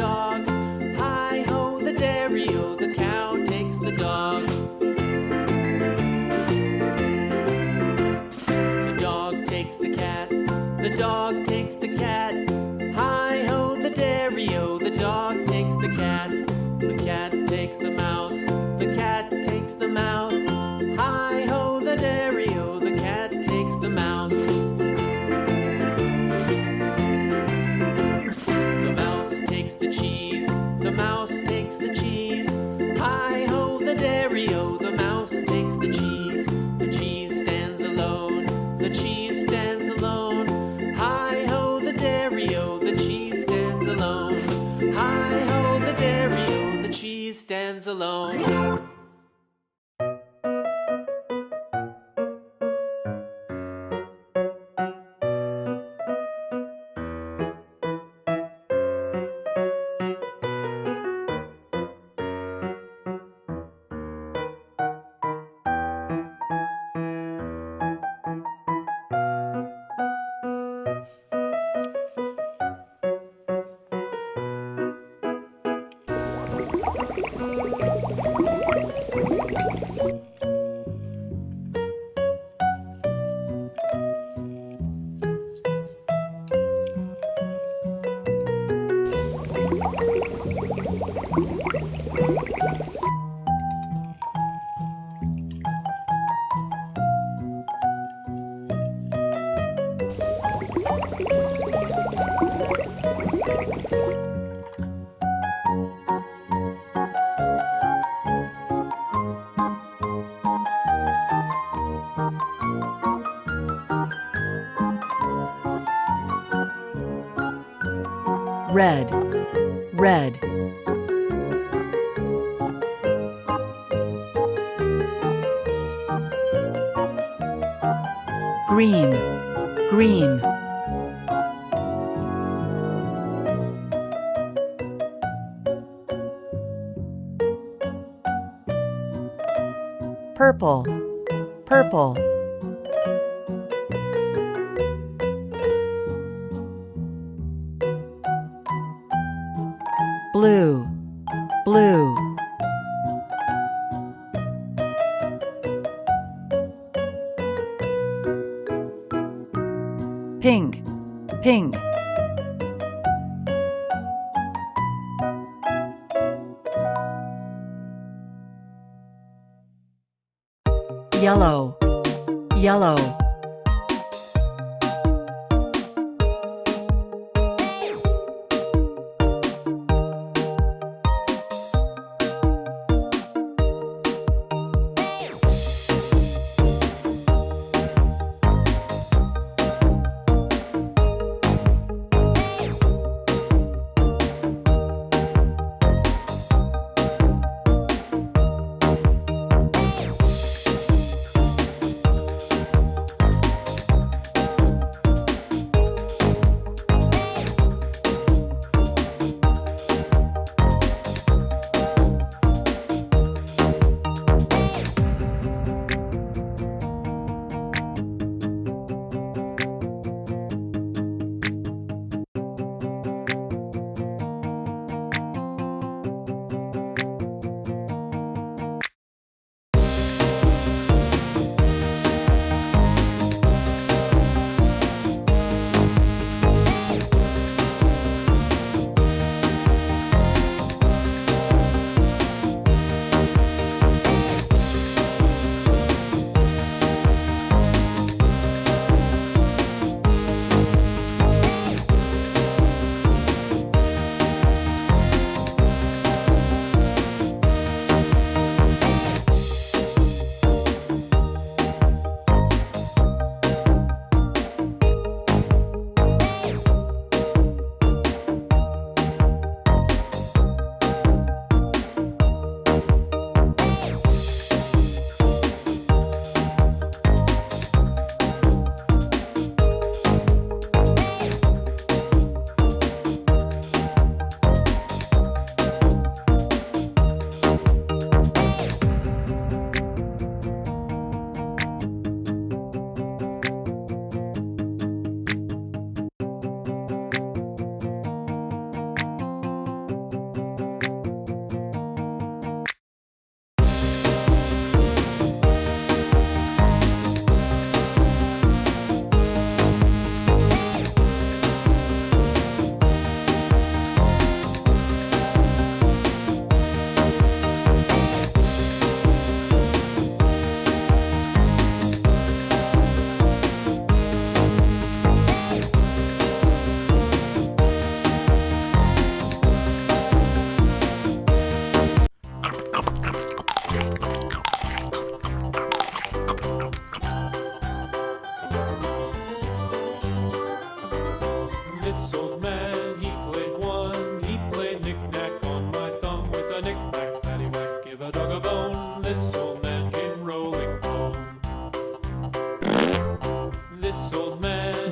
dog. Hi-ho, the dairy-o, the cow takes the dog. The dog takes the cat. The dog takes the cat. Hi-ho, the dairy-o, the dog takes the cat. The cat takes the mouse. The cat takes the mouse. Hi-ho, the dairy-o, the cat takes the mouse. The mouse takes the cheese. The mouse takes the cheese. Hi-ho, the dairy-o, the mouse takes the cheese. The cheese stands alone. The cheese stands alone. Hi-ho, the dairy-o, the cheese stands alone. Hi-ho, the dairy-o, the cheese stands alone. Red, red. Green, green. Purple, purple. Blue, blue. Pink, pink. Yellow, yellow.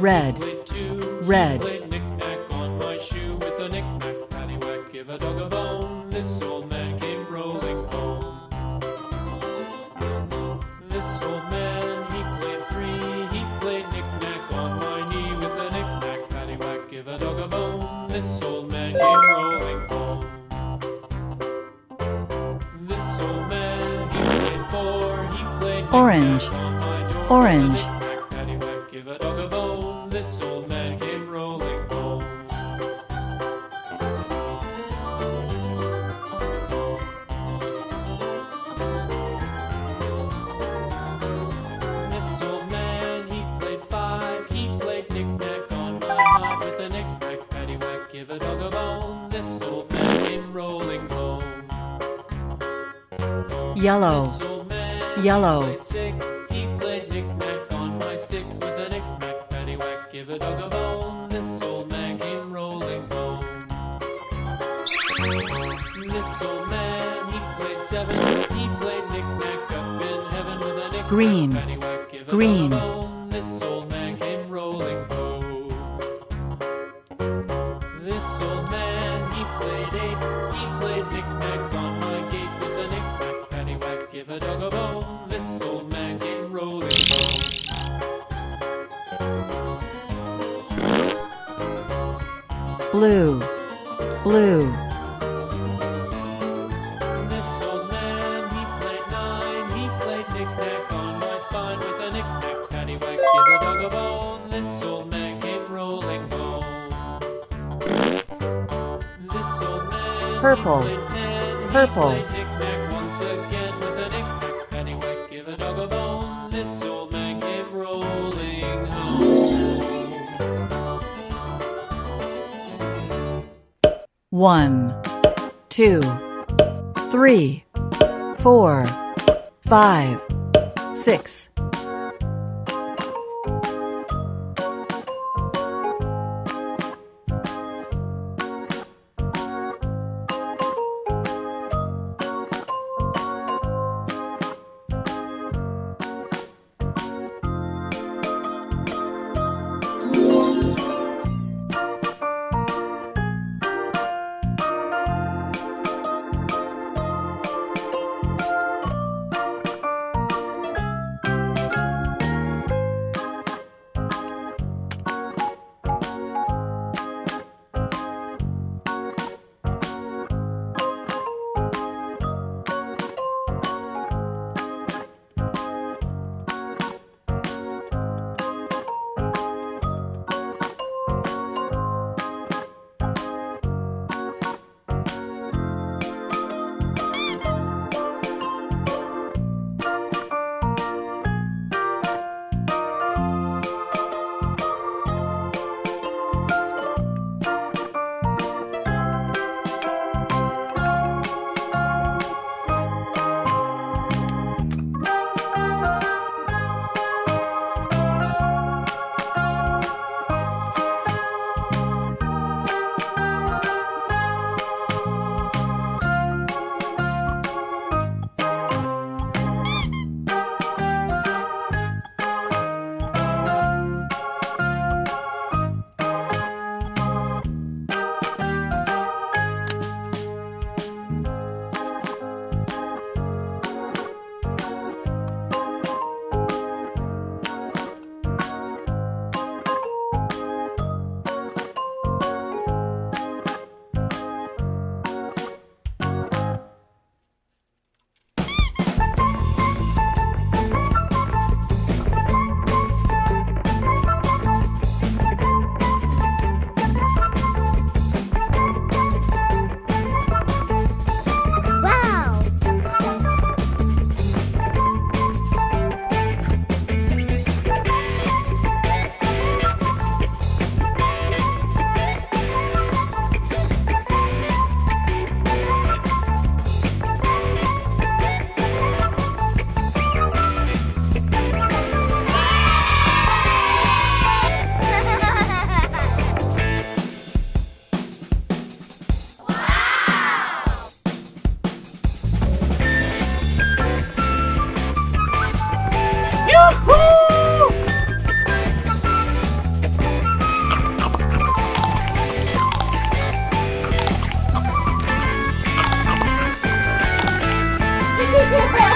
red, He played two. red. He played knick-knack on my shoe with a knick-knack, paddywhack, give a dog a bone. This old man came rolling home. This old man, he played three. He played knick-knack on my knee with a knick-knack, paddywhack, give a dog a bone. This old man came rolling home. This old man, he played four. He played Orange, knick-knack on my door. orange. Knick-knack, paddywhack, give a dog a bone. This old man came rolling home. This old man, he played five. He played knick-knack on my hive with a knick-knack, paddywhack, give a dog a bone. This old man came rolling home. Yellow, This old man, he yellow. played six. He played knick-knack on my sticks with a knick-knack, paddywhack, give a dog a bone. This old man came rolling home. This old man, he played seven. He played knick-knack up in heaven with a knick-knack, Green, paddywhack, give a green. dog a bone. This old man came rolling home. This old man, he played eight. He played knick-knack on my gate with a knick-knack, paddywhack, give a dog a bone. This old man came rolling home. Blue, blue. This old man, he played nine. He played knick-knack on my spine with a knick-knack, paddywhack, give a dog a bone. This old man came rolling home. This old man, Purple, he played 10. purple. He played knick-knack once again with a knick-knack, paddywhack, give a dog a bone. This old man came rolling home. 1, 2, 3, 4, 5, 6. Yay!